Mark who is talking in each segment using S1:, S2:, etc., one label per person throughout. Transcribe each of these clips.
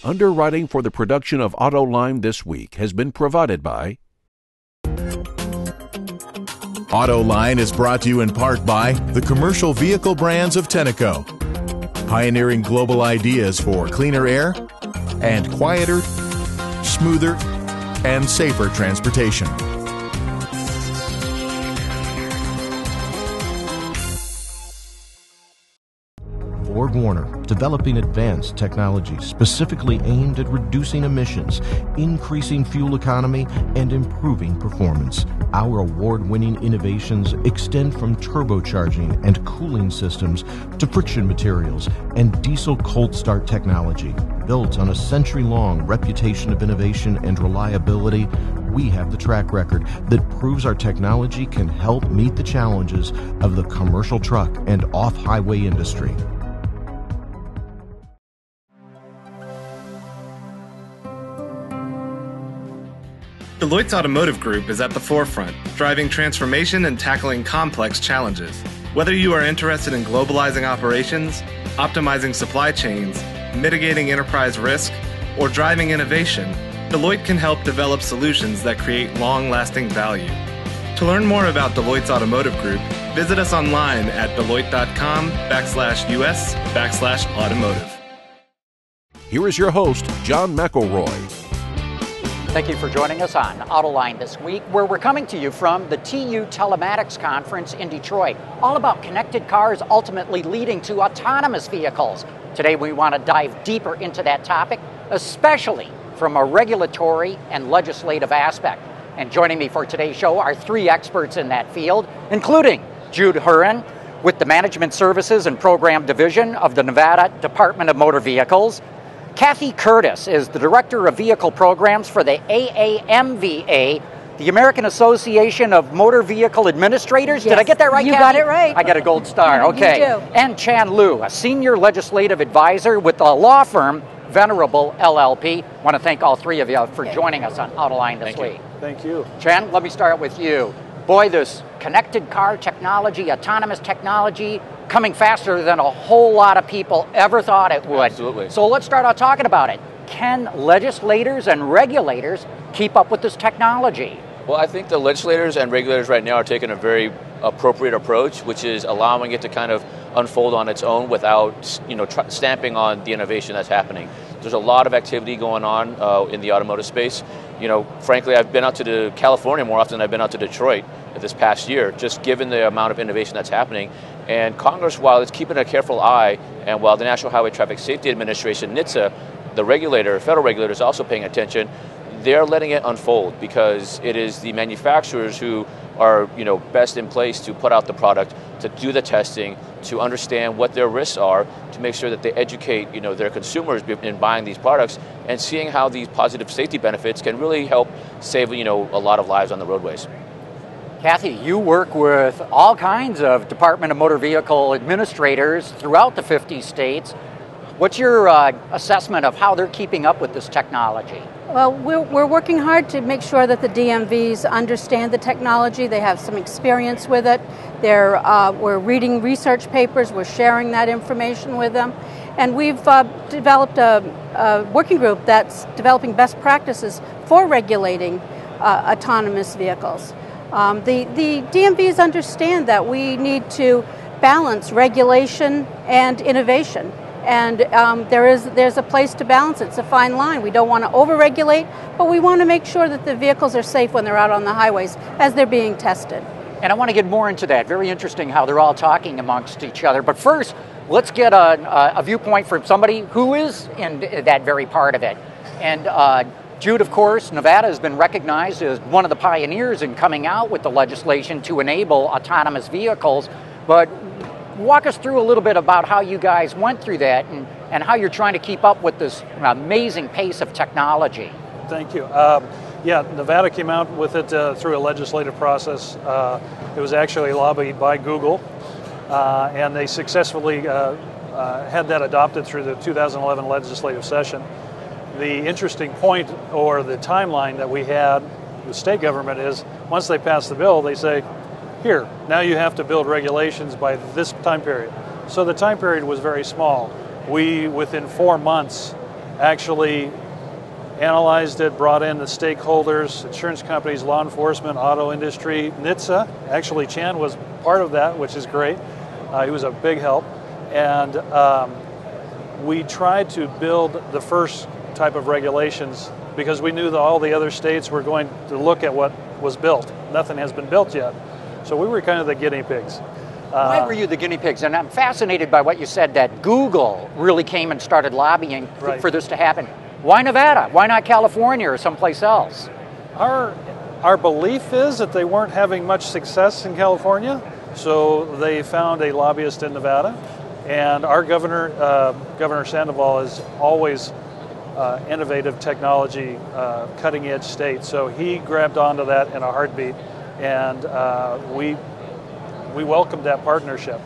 S1: Underwriting for the production of Autoline this week has been provided by
S2: Autoline is brought to you in part by the commercial vehicle brands of Tenneco, pioneering global ideas for cleaner air and quieter, smoother, and safer transportation.
S3: Ford Warner, developing advanced technology specifically aimed at reducing emissions, increasing fuel economy, and improving performance. Our award-winning innovations extend from turbocharging and cooling systems to friction materials and diesel cold start technology. Built on a century-long reputation of innovation and reliability, we have the track record that proves our technology can help meet the challenges of the commercial truck and off-highway industry.
S4: Deloitte's Automotive Group is at the forefront, driving transformation and tackling complex challenges. Whether you are interested in globalizing operations, optimizing supply chains, mitigating enterprise risk, or driving innovation, Deloitte can help develop solutions that create long-lasting value. To learn more about Deloitte's Automotive Group, visit us online at deloitte.com/US/automotive.
S1: Here is your host, John McElroy.
S5: Thank you for joining us on Autoline this week, where we're coming to you from the TU Telematics Conference in Detroit, all about connected cars ultimately leading to autonomous vehicles. Today we want to dive deeper into that topic, especially from a regulatory and legislative aspect. And joining me for today's show are three experts in that field, including Jude Hurin with the Management Services and Program Division of the Nevada Department of Motor Vehicles. Kathy Curtis is the Director of Vehicle Programs for the AAMVA, the American Association of Motor Vehicle Administrators.
S6: Yes.
S5: Did I get that right,
S6: You
S5: Kathy?
S6: got it right.
S5: I got a gold star, okay.
S6: You do.
S5: And Chan Lieu, a Senior Legislative Advisor with the law firm Venable LLP. I want to thank all three of you for joining us on Autoline this week.
S7: Thank you.
S5: Chan, let me start with you. Boy, this connected car technology, autonomous technology, coming faster than a whole lot of people ever thought it would.
S7: Absolutely.
S5: So let's start out talking about it. Can legislators and regulators keep up with this technology?
S7: Well, I think the legislators and regulators right now are taking a very appropriate approach, which is allowing it to kind of unfold on its own without, stamping on the innovation that's happening. There's a lot of activity going on in the automotive space. Frankly, I've been out to California more often than I've been out to Detroit this past year, just given the amount of innovation that's happening. And Congress, while it's keeping a careful eye, and while the National Highway Traffic Safety Administration, NHTSA, the regulator, federal regulator, is also paying attention, they're letting it unfold because it is the manufacturers who are best in place to put out the product, to do the testing, to understand what their risks are, to make sure that they educate their consumers in buying these products and seeing how these positive safety benefits can really help save a lot of lives on the roadways.
S5: Kathy, you work with all kinds of Department of Motor Vehicle administrators throughout the 50 states. What's your assessment of how they're keeping up with this technology?
S6: Well, we're working hard to make sure that the DMVs understand the technology. They have some experience with it. We're reading research papers. We're sharing that information with them. And we've developed a working group that's developing best practices for regulating autonomous vehicles. The DMVs understand that we need to balance regulation and innovation. And there's a place to balance it. It's a fine line. We don't want to over-regulate, but we want to make sure that the vehicles are safe when they're out on the highways as they're being tested.
S5: And I want to get more into that. Very interesting how they're all talking amongst each other. But first, let's get a viewpoint from somebody who is in that very part of it. And Jude, of course, Nevada has been recognized as one of the pioneers in coming out with the legislation to enable autonomous vehicles. But walk us through a little bit about how you guys went through that and how you're trying to keep up with this amazing pace of technology.
S8: Thank you. Nevada came out with it through a legislative process. It was actually lobbied by Google, and they successfully had that adopted through the 2011 legislative session. The interesting point or the timeline that we had with state government is once they pass the bill, they say, here, now you have to build regulations by this time period. So the time period was very small. We, within 4 months, actually analyzed it, brought in the stakeholders, insurance companies, law enforcement, auto industry, NHTSA. Actually, Chan was part of that, which is great. He was a big help. And we tried to build the first type of regulations because we knew that all the other states were going to look at what was built. Nothing has been built yet. So we were kind of the guinea pigs.
S5: Why were you the guinea pigs? And I'm fascinated by what you said, that Google really came and started lobbying for this to happen. Why Nevada? Why not California or someplace else?
S8: Our belief is that they weren't having much success in California, so they found a lobbyist in Nevada. And our governor, Governor Sandoval, is always innovative technology, cutting edge state. So he grabbed onto that in a heartbeat, and we welcomed that partnership.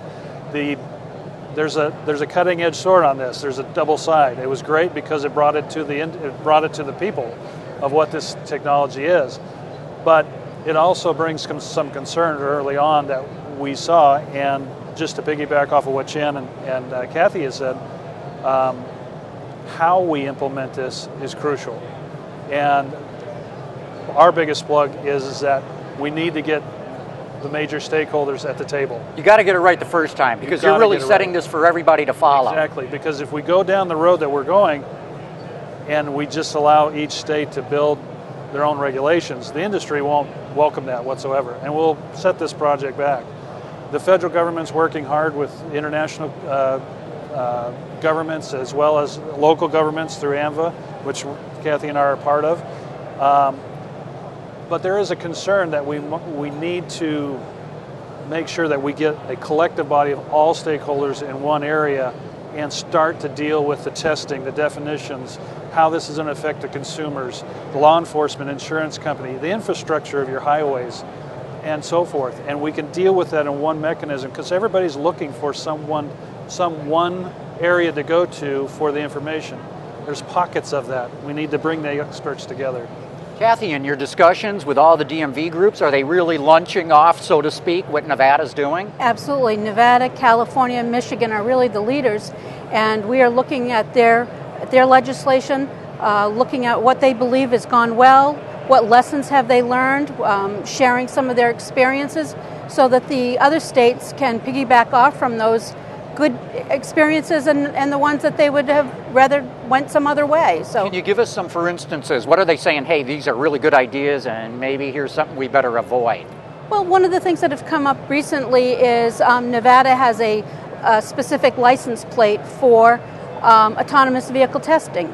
S8: There's a cutting edge sword on this. There's a double side. It was great because it brought it to the people of what this technology is, but it also brings some concern early on that we saw. And just to piggyback off of what Chan and Kathy has said, how we implement this is crucial. And our biggest plug is that we need to get the major stakeholders at the table.
S5: You got to get it right the first time, because you're really setting this for everybody to follow.
S8: Exactly, because if we go down the road that we're going and we just allow each state to build their own regulations, the industry won't welcome that whatsoever, and we'll set this project back. The federal government's working hard with international governments as well as local governments through AMVA, which Kathy and I are a part of. But there is a concern that we need to make sure that we get a collective body of all stakeholders in one area and start to deal with the testing, the definitions, how this is going to affect the consumers, the law enforcement, insurance company, the infrastructure of your highways, and so forth. And we can deal with that in one mechanism because everybody's looking for some one area to go to for the information. There's pockets of that. We need to bring the experts together.
S5: Kathy, in your discussions with all the DMV groups, are they really lunching off, so to speak, what Nevada's doing?
S6: Absolutely. Nevada, California, and Michigan are really the leaders, and we are looking at their legislation, looking at what they believe has gone well, what lessons have they learned, sharing some of their experiences so that the other states can piggyback off from those good experiences and the ones that they would have rather went some other way. So,
S5: can you give us some for instances? What are they saying? Hey, these are really good ideas, and maybe here's something we better avoid.
S6: Well, one of the things that have come up recently is Nevada has a specific license plate for autonomous vehicle testing.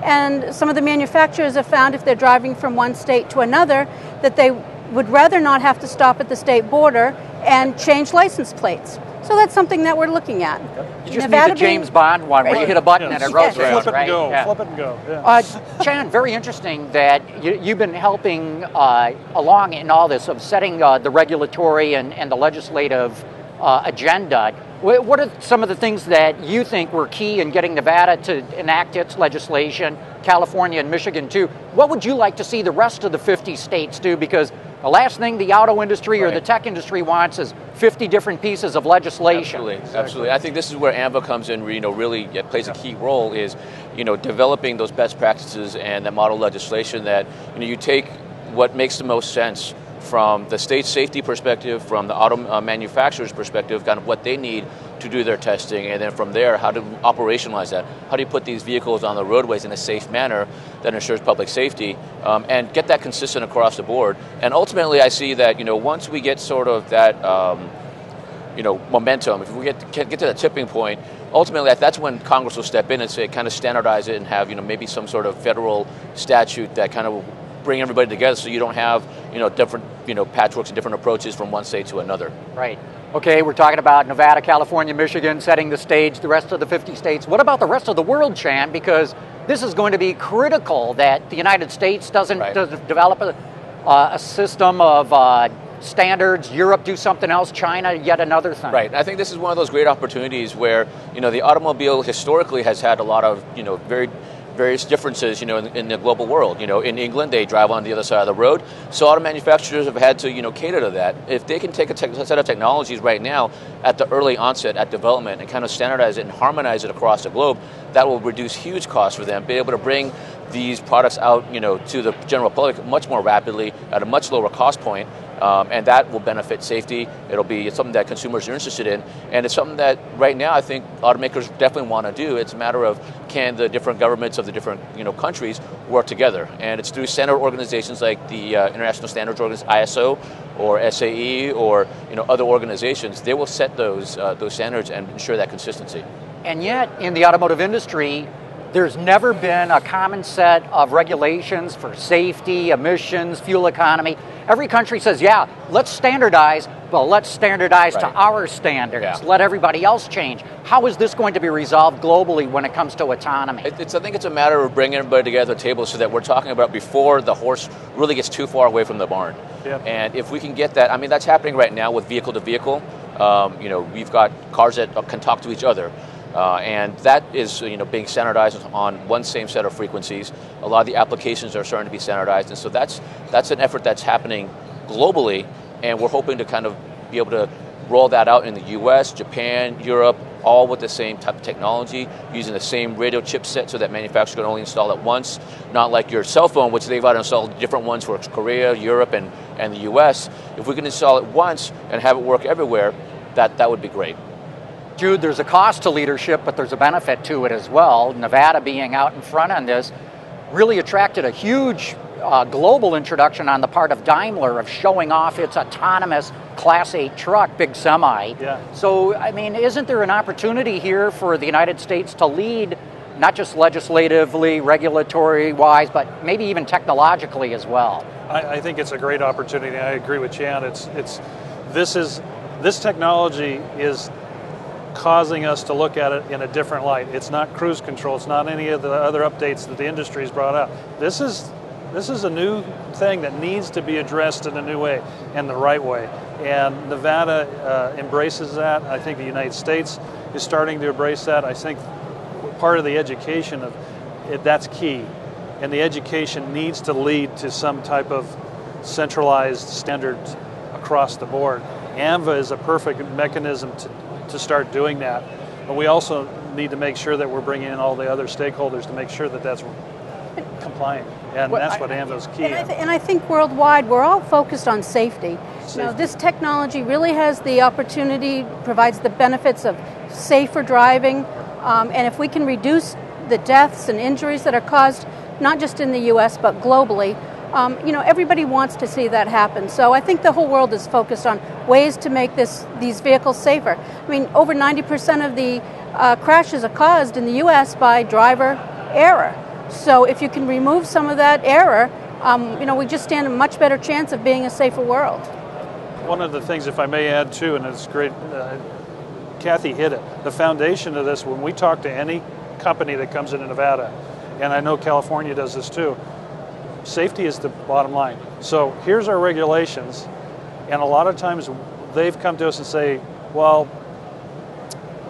S6: And some of the manufacturers have found if they're driving from one state to another that they would rather not have to stop at the state border and change license plates. So that's something that we're looking at.
S5: You just need the James Bond one where you hit a button and it goes around,
S8: flip it
S5: right?
S8: and go,
S5: Yeah.
S8: flip it and go. Yeah.
S5: Chan, very interesting that you've been helping along in all this of setting the regulatory and the legislative agenda. What are some of the things that you think were key in getting Nevada to enact its legislation, California and Michigan too? What would you like to see the rest of the 50 states do? Because the last thing the auto industry or the tech industry wants is 50 different pieces of legislation.
S7: Absolutely. I think this is where AMVA comes in, really plays a key role is, developing those best practices and the model legislation that, you take what makes the most sense from the state safety perspective, from the auto manufacturer's perspective, kind of what they need to do their testing, and then from there, how to operationalize that. How do you put these vehicles on the roadways in a safe manner that ensures public safety, and get that consistent across the board. And ultimately, I see that, once we get sort of that, momentum, if we get to that tipping point, ultimately that's when Congress will step in and say, kind of standardize it and have, maybe some sort of federal statute that kind of bring everybody together so you don't have, different, patchworks and different approaches from one state to another.
S5: Right. Okay, we're talking about Nevada, California, Michigan, setting the stage, the rest of the 50 states. What about the rest of the world, Chan? Because this is going to be critical that the United States doesn't develop a system of standards, Europe do something else, China yet another thing.
S7: Right. I think this is one of those great opportunities where, the automobile historically has had a lot of, very various differences, in the global world. In England, they drive on the other side of the road. So auto manufacturers have had to, cater to that. If they can take a set of technologies right now at the early onset, at development, and kind of standardize it and harmonize it across the globe, that will reduce huge costs for them, be able to bring these products out, to the general public much more rapidly at a much lower cost point. And that will benefit safety. It's something that consumers are interested in, and it's something that right now I think automakers definitely want to do. It's a matter of, can the different governments of the different countries work together, and it's through standard organizations like the International Standards Organization, ISO, or SAE, or other organizations. They will set those standards and ensure that consistency.
S5: And yet, in the automotive industry, there's never been a common set of regulations for safety, emissions, fuel economy. Every country says, yeah, let's standardize, but let's standardize to our standards. Yeah. Let everybody else change. How is this going to be resolved globally when it comes to autonomy?
S7: I think it's a matter of bringing everybody together at the table so that we're talking about before the horse really gets too far away from the barn. Yep. And if we can get that, that's happening right now with vehicle to vehicle. We've got cars that can talk to each other. And that is, being standardized on one same set of frequencies. A lot of the applications are starting to be standardized, and so that's an effort that's happening globally, and we're hoping to kind of be able to roll that out in the U.S., Japan, Europe, all with the same type of technology, using the same radio chipset so that manufacturers can only install it once, not like your cell phone, which they've got to install different ones for Korea, Europe, and the U.S. If we can install it once and have it work everywhere, that would be great.
S5: Jude, there's a cost to leadership, but there's a benefit to it as well. Nevada being out in front on this really attracted a huge global introduction on the part of Daimler of showing off its autonomous Class 8 truck, big semi.
S8: Yeah.
S5: So, isn't there an opportunity here for the United States to lead, not just legislatively, regulatory-wise, but maybe even technologically as well?
S8: I think it's a great opportunity. I agree with Chan. This technology is causing us to look at it in a different light. It's not cruise control. It's not any of the other updates that the industry's brought out. This is a new thing that needs to be addressed in a new way and the right way. And Nevada embraces that. I think the United States is starting to embrace that. I think part of the education of it, that's key. And the education needs to lead to some type of centralized standards across the board. AMVA is a perfect mechanism to start doing that. But we also need to make sure that we're bringing in all the other stakeholders to make sure that that's compliant. And that's what AMVA is key.
S6: And I think worldwide, we're all focused on safety. This technology really has the opportunity, provides the benefits of safer driving. And if we can reduce the deaths and injuries that are caused, not just in the U.S., but globally, everybody wants to see that happen. So I think the whole world is focused on ways to make these vehicles safer. Over 90% of the crashes are caused in the U.S. by driver error. So if you can remove some of that error, we just stand a much better chance of being a safer world.
S8: One of the things, if I may add too, and it's great, Kathy hit it, the foundation of this, when we talk to any company that comes into Nevada, and I know California does this too, safety is the bottom line. So here's our regulations, and a lot of times they've come to us and say, well,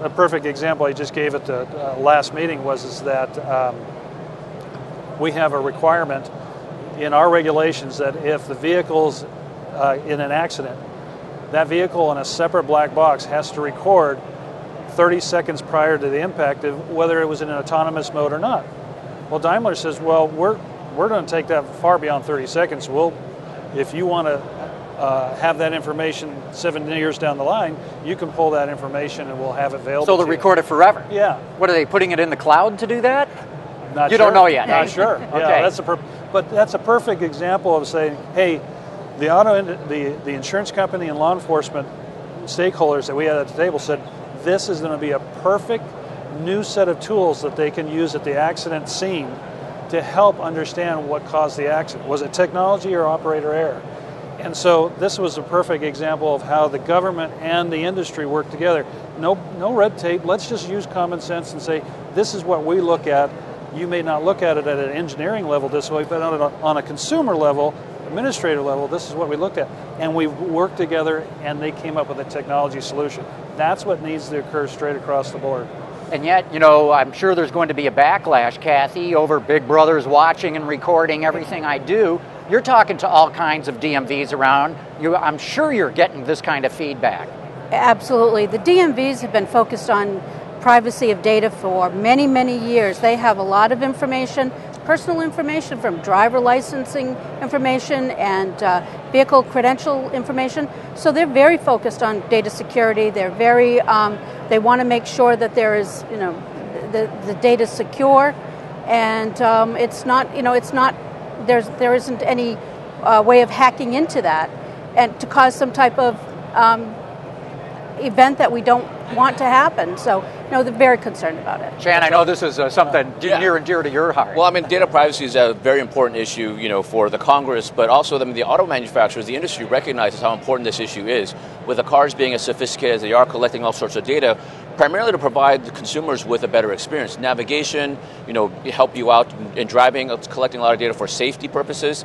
S8: a perfect example I just gave at the last meeting is that we have a requirement in our regulations that if the vehicle's in an accident, that vehicle in a separate black box has to record 30 seconds prior to the impact of whether it was in an autonomous mode or not. Well, Daimler says, well, we're going to take that far beyond 30 seconds. If you want to have that information 7 years down the line, you can pull that information and we'll have it available.
S5: So they'll record it forever?
S8: Yeah.
S5: What, are they putting it in the cloud to do that?
S8: Not
S5: you
S8: sure.
S5: Don't know yet.
S8: Not sure.
S5: Okay.
S8: Yeah, but that's a perfect example of saying, hey, the insurance company and law enforcement stakeholders that we had at the table said, this is going to be a perfect new set of tools that they can use at the accident scene to help understand what caused the accident. Was it technology or operator error? And so this was a perfect example of how the government and the industry work together. No red tape. Let's just use common sense and say, this is what we look at. You may not look at it at an engineering level this way, but on a consumer level, administrative level, this is what we looked at. And we worked together and they came up with a technology solution. That's what needs to occur straight across the board.
S5: And yet, you know, I'm sure there's going to be a backlash, Kathy, over Big Brother's watching and recording everything I do. You're talking to all kinds of DMVs around. I'm sure you're getting this kind of feedback.
S6: Absolutely. The DMVs have been focused on privacy of data for many, many years. They have a lot of information, personal information from driver licensing information and vehicle credential information. So they're very focused on data security. They're very, they want to make sure that there is, you know, the data is secure, and it's not, you know, it's not, there isn't any way of hacking into that and to cause some type of event that we don't want to happen. So, no, they're very concerned about it.
S5: Jan, I know this is something near and dear to your heart.
S7: Well, I mean, data privacy is a very important issue, you know, for the Congress, but also the auto manufacturers, the industry recognizes how important this issue is. With the cars being as sophisticated as they are, collecting all sorts of data, primarily to provide the consumers with a better experience. Navigation, you know, help you out in driving, collecting a lot of data for safety purposes,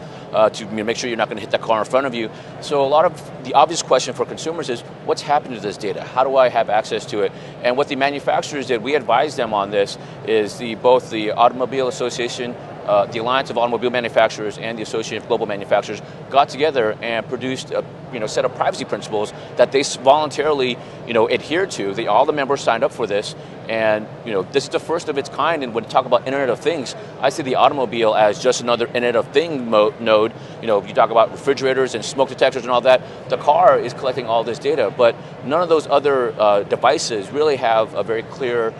S7: to make sure you're not going to hit that car in front of you. So a lot of the obvious question for consumers is, what's happening to this data? How do I have access to it? And what the manufacturers did, we advised them on this, is both the Automobile Association, the Alliance of Automobile Manufacturers, and the Association of Global Manufacturers got together and produced a set of privacy principles that they voluntarily adhered to. All the members signed up for this, and this is the first of its kind. And when you talk about Internet of Things, I see the automobile as just another Internet of Things node. You talk about refrigerators and smoke detectors and all that. The car is collecting all this data, but none of those other devices really have a very clear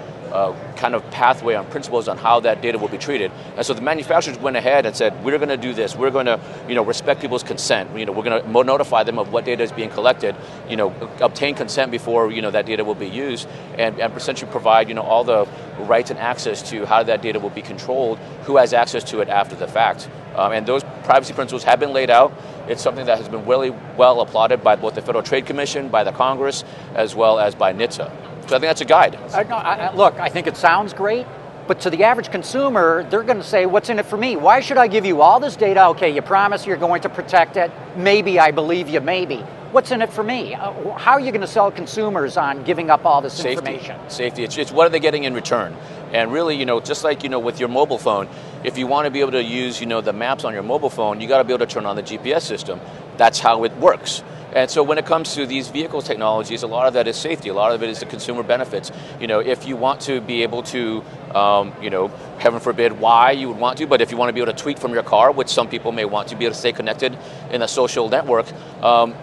S7: kind of pathway on principles on how that data will be treated. And so the manufacturers went ahead and said, we're going to do this. We're going to, respect people's consent. We're going to notify them of what data is being collected, obtain consent before, that data will be used, and essentially provide, all the rights and access to how that data will be controlled, who has access to it after the fact. And those privacy principles have been laid out. It's something that has been really well applauded by both the Federal Trade Commission, by the Congress, as well as by NHTSA. So I think that's a guide.
S5: Look, I think it sounds great, but to the average consumer, they're going to say, what's in it for me? Why should I give you all this data? Okay, you promise you're going to protect it. Maybe I believe you, maybe. What's in it for me? How are you going to sell consumers on giving up all this information?
S7: Safety. It's what are they getting in return? And really, just like, with your mobile phone, if you want to be able to use, the maps on your mobile phone, you got to be able to turn on the GPS system. That's how it works. And so when it comes to these vehicle technologies, a lot of that is safety. A lot of it is the consumer benefits. If you want to be able to, heaven forbid why you would want to, but if you want to be able to tweet from your car, which some people may want to be able to stay connected in a social network,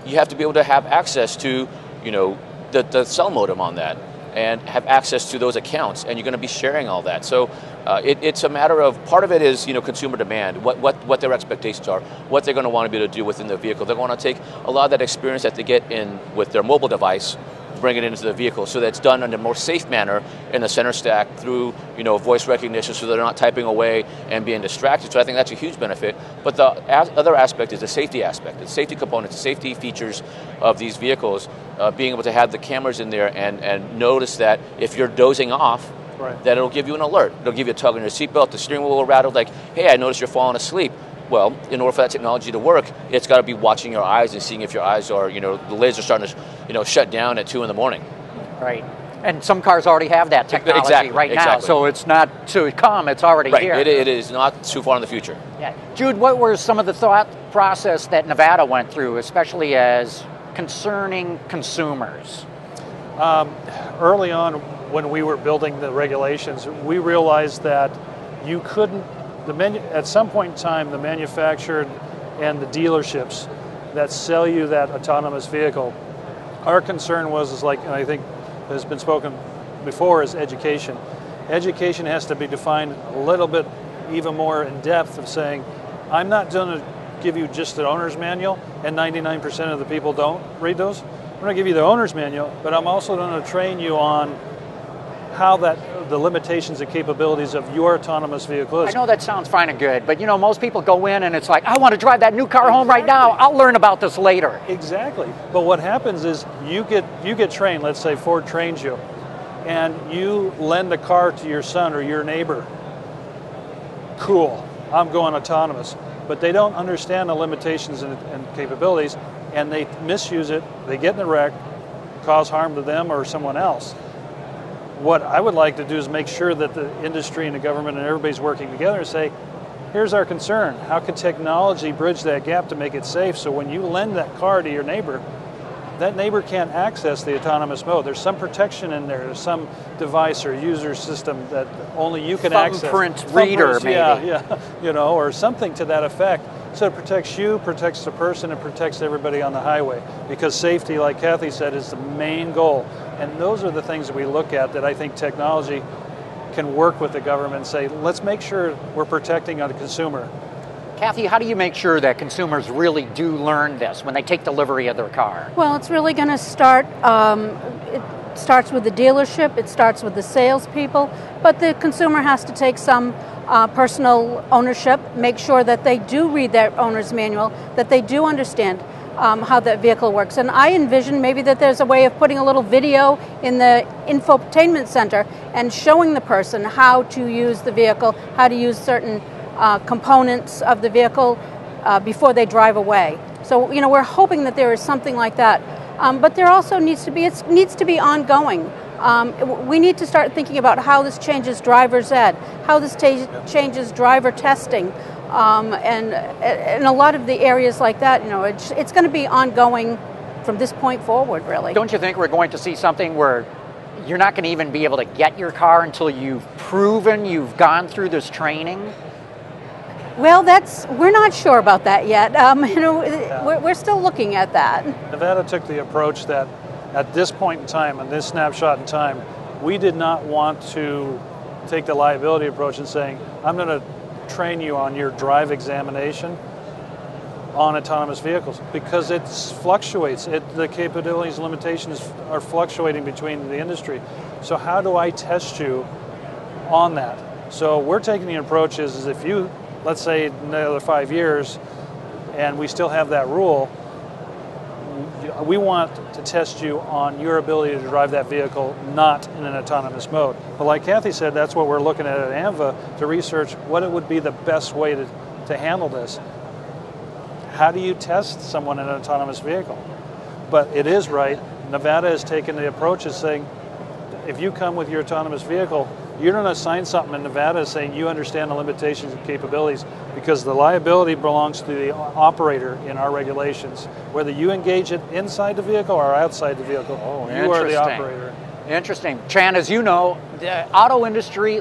S7: you have to be able to have access to, the cell modem on that, and have access to those accounts, and you're going to be sharing all that. So it's a matter of, part of it is consumer demand, what their expectations are, what they're going to want to be able to do within the vehicle. They're going to take a lot of that experience that they get in with their mobile device, bring it into the vehicle, so that it's done in a more safe manner in the center stack through voice recognition, so they're not typing away and being distracted. So I think that's a huge benefit. But the other aspect is the safety aspect, the safety components, the safety features of these vehicles, being able to have the cameras in there and notice that if you're dozing off, right, that it'll give you an alert. It'll give you a tug on your seatbelt, the steering wheel will rattle, like, hey, I noticed you're falling asleep. Well, in order for that technology to work, it's got to be watching your eyes and seeing if your eyes are, the lids are starting to, shut down at 2 in the morning.
S5: Right. And some cars already have that technology now, so it's not to come, it's already here.
S7: It is not too far in the future.
S5: Yeah. Jude, what were some of the thought process that Nevada went through, especially as concerning consumers?
S8: Early on, when we were building the regulations, we realized that you couldn't, at some point in time, the manufacturer and the dealerships that sell you that autonomous vehicle, our concern was and I think has been spoken before, is education. Education has to be defined a little bit even more in depth of saying, I'm not going to give you just the owner's manual, and 99% of the people don't read those. I'm going to give you the owner's manual, but I'm also going to train you on how the limitations and capabilities of your autonomous vehicle is.
S5: I know that sounds fine and good, but most people go in and it's like, I want to drive that new car home right now. I'll learn about this later.
S8: Exactly. But what happens is you get trained. Let's say Ford trains you, and you lend the car to your son or your neighbor. Cool. I'm going autonomous. But they don't understand the limitations and capabilities, and they misuse it. They get in a wreck, cause harm to them or someone else. what I would like to do is make sure that the industry and the government and everybody's working together and say, here's our concern. How can technology bridge that gap to make it safe so when you lend that car to your neighbor, that neighbor can't access the autonomous mode. There's some protection in there. There's some device or user system that only you can access.
S5: Thumbprint reader, maybe.
S8: Yeah, you know, or something to that effect. So it protects you, protects the person, and protects everybody on the highway. Because safety, like Kathy said, is the main goal. And those are the things that we look at that I think technology can work with the government and say, let's make sure we're protecting the consumer.
S5: Kathy, how do you make sure that consumers really do learn this when they take delivery of their car?
S6: Well, it's really going to start, it starts with the dealership, it starts with the salespeople, but the consumer has to take some personal ownership, make sure that they do read their owner's manual, that they do understand how that vehicle works. And I envision maybe that there's a way of putting a little video in the infotainment center and showing the person how to use the vehicle, how to use certain components of the vehicle before they drive away. So, you know, we're hoping that there is something like that. But there also needs to be ongoing. We need to start thinking about how this changes driver's ed, how this changes driver testing, and a lot of the areas like that. You know, it's going to be ongoing from this point forward, really.
S5: Don't you think we're going to see something where you're not going to even be able to get your car until you've proven you've gone through this training?
S6: Well, we're not sure about that yet. You know, we're still looking at that.
S8: Nevada took the approach that at this point in time, in this snapshot in time, we did not want to take the liability approach and saying, I'm going to train you on your drive examination on autonomous vehicles, because it fluctuates. The capabilities and limitations are fluctuating between the industry. So how do I test you on that? So we're taking the approach is if you, let's say another 5 years, and we still have that rule, we want to test you on your ability to drive that vehicle not in an autonomous mode. But like Kathy said, that's what we're looking at AMVA to research what it would be the best way to handle this. How do you test someone in an autonomous vehicle? But it is right, Nevada has taken the approach of saying, if you come with your autonomous vehicle, you don't assign something in Nevada saying you understand the limitations and capabilities, because the liability belongs to the operator in our regulations. Whether you engage it inside the vehicle or outside the vehicle, you are the operator.
S5: Interesting. Chan, as you know, the auto industry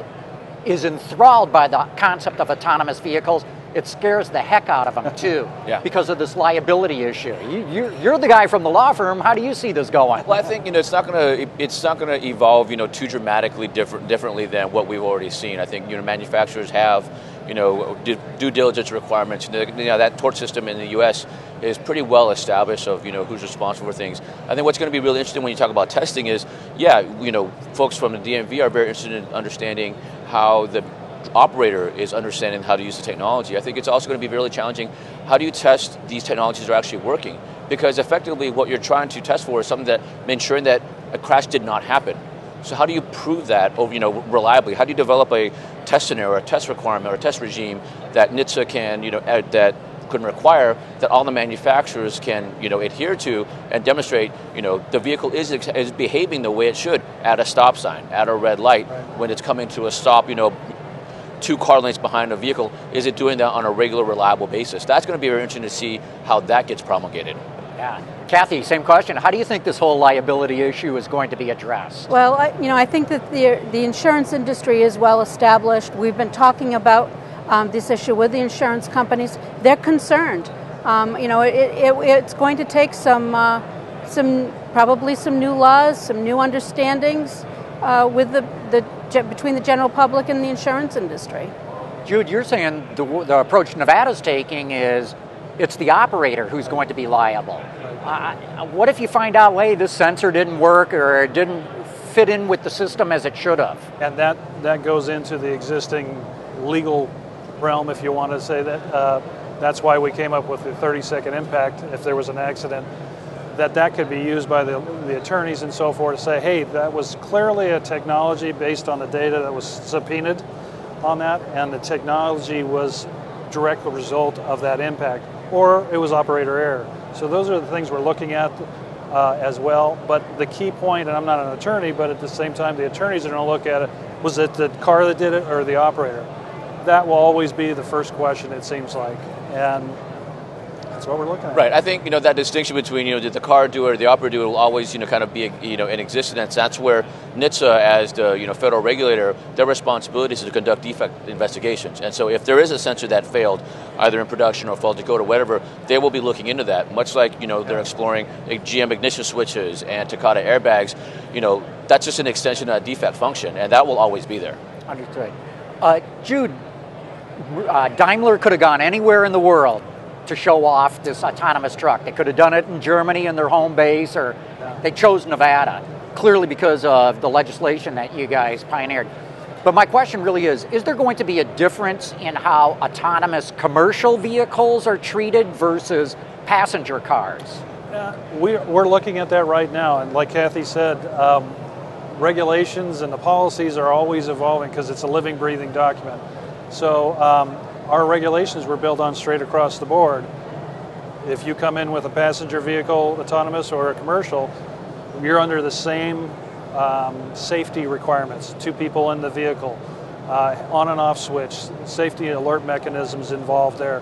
S5: is enthralled by the concept of autonomous vehicles. It scares the heck out of them too, because of this liability issue. You're the guy from the law firm. How do you see this going?
S7: Well, I think it's not going to evolve too dramatically differently than what we've already seen. I think manufacturers have due diligence requirements. That tort system in the U.S. is pretty well established of who's responsible for things. I think what's going to be really interesting when you talk about testing is folks from the DMV are very interested in understanding how the operator is understanding how to use the technology. I think it's also going to be really challenging. How do you test these technologies are actually working? Because effectively what you're trying to test for is something that ensuring that a crash did not happen. So how do you prove that reliably? How do you develop a test scenario, a test requirement, or a test regime that NHTSA can that can require that all the manufacturers can adhere to and demonstrate the vehicle is behaving the way it should at a stop sign, at a red light, when it's coming to a stop 2 car lanes behind a vehicle, is it doing that on a regular, reliable basis? That's going to be very interesting to see how that gets promulgated.
S5: Yeah. Kathy, same question. How do you think this whole liability issue is going to be addressed?
S6: Well, I think that the insurance industry is well established. We've been talking about this issue with the insurance companies. They're concerned. It's going to take probably some new laws, some new understandings with between the general public and the insurance industry.
S5: Jude, you're saying the approach Nevada's taking is it's the operator who's going to be liable. What if you find out, hey, this sensor didn't work or it didn't fit in with the system as it should have?
S8: And that goes into the existing legal realm, if you want to say that. That's why we came up with the 30-second impact if there was an accident. That could be used by the attorneys and so forth to say, hey, that was clearly a technology based on the data that was subpoenaed on that, and the technology was direct result of that impact, or it was operator error. So those are the things we're looking at. as well. But the key point, and I'm not an attorney, but at the same time, the attorneys are going to look at it, was it the car that did it or the operator? That will always be the first question, it seems like. And that's what we're looking at.
S7: Right. I think that distinction between did the car do it or the operator do it will always kind of be in existence. That's where NHTSA, as the federal regulator, their responsibility is to conduct defect investigations. And so if there is a sensor that failed, either in production or faulty code or whatever, they will be looking into that. Much like they're exploring GM ignition switches and Takata airbags. That's just an extension of that defect function, and that will always be there.
S5: Understood. Jude, Daimler could have gone anywhere in the world to show off this autonomous truck. They could have done it in Germany in their home base, or they chose Nevada, clearly because of the legislation that you guys pioneered. But my question really is there going to be a difference in how autonomous commercial vehicles are treated versus passenger cars?
S8: We're looking at that right now, and like Kathy said, regulations and the policies are always evolving because it's a living, breathing document. So our regulations were built on straight across the board. If you come in with a passenger vehicle, autonomous or a commercial, you're under the same safety requirements. 2 people in the vehicle, on and off switch, safety alert mechanisms involved there,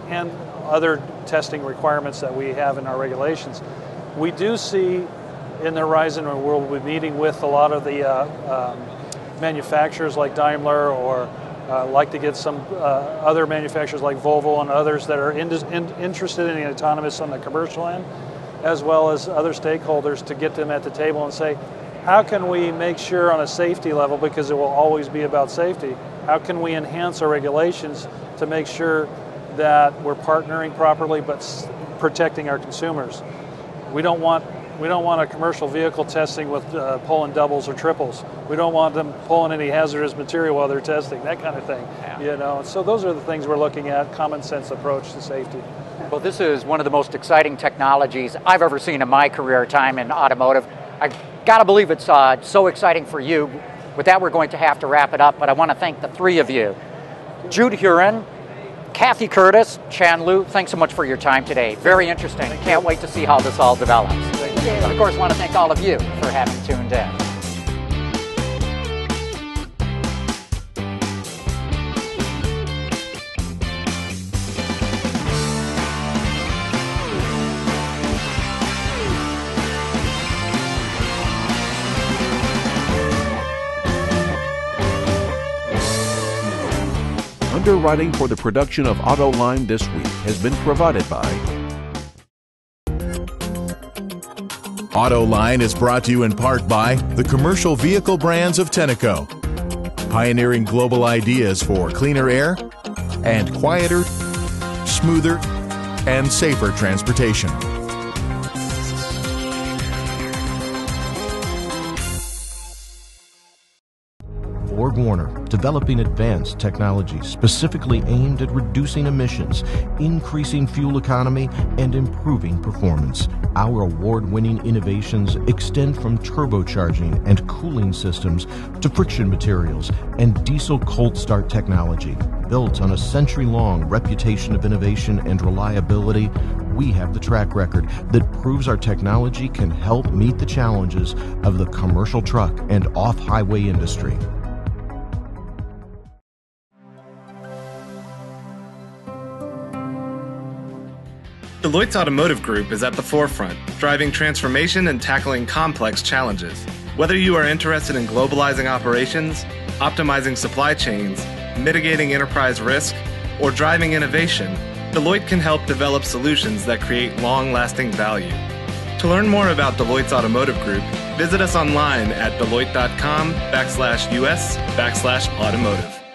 S8: and other testing requirements that we have in our regulations. We do see in the horizon, where we'll be meeting with a lot of the manufacturers like Daimler, or like to get some other manufacturers like Volvo and others that are interested in the autonomous on the commercial end, as well as other stakeholders, to get them at the table and say, how can we make sure on a safety level, because it will always be about safety, how can we enhance our regulations to make sure that we're partnering properly but protecting our consumers? We don't want a commercial vehicle testing with pulling doubles or triples. We don't want them pulling any hazardous material while they're testing, that kind of thing. Yeah. So those are the things we're looking at, common sense approach to safety.
S5: Well, this is one of the most exciting technologies I've ever seen in my career time in automotive. I got to believe it's so exciting for you. With that, we're going to have to wrap it up, but I want to thank the 3 of you. Jude Hurin, Kathy Curtis, Chan Lieu, thanks so much for your time today. Very interesting. Can't wait to see how this all develops. And of course, I want to thank all of you for having tuned in.
S1: Underwriting for the production of Autoline this week has been provided by
S2: Autoline is brought to you in part by the commercial vehicle brands of Tenneco, pioneering global ideas for cleaner air and quieter, smoother, and safer transportation.
S3: Warner, developing advanced technology specifically aimed at reducing emissions, increasing fuel economy, and improving performance. Our award-winning innovations extend from turbocharging and cooling systems to friction materials and diesel cold start technology. Built on a century-long reputation of innovation and reliability, we have the track record that proves our technology can help meet the challenges of the commercial truck and off-highway industry.
S4: Deloitte's Automotive Group is at the forefront, driving transformation and tackling complex challenges. Whether you are interested in globalizing operations, optimizing supply chains, mitigating enterprise risk, or driving innovation, Deloitte can help develop solutions that create long-lasting value. To learn more about Deloitte's Automotive Group, visit us online at deloitte.com/US/automotive.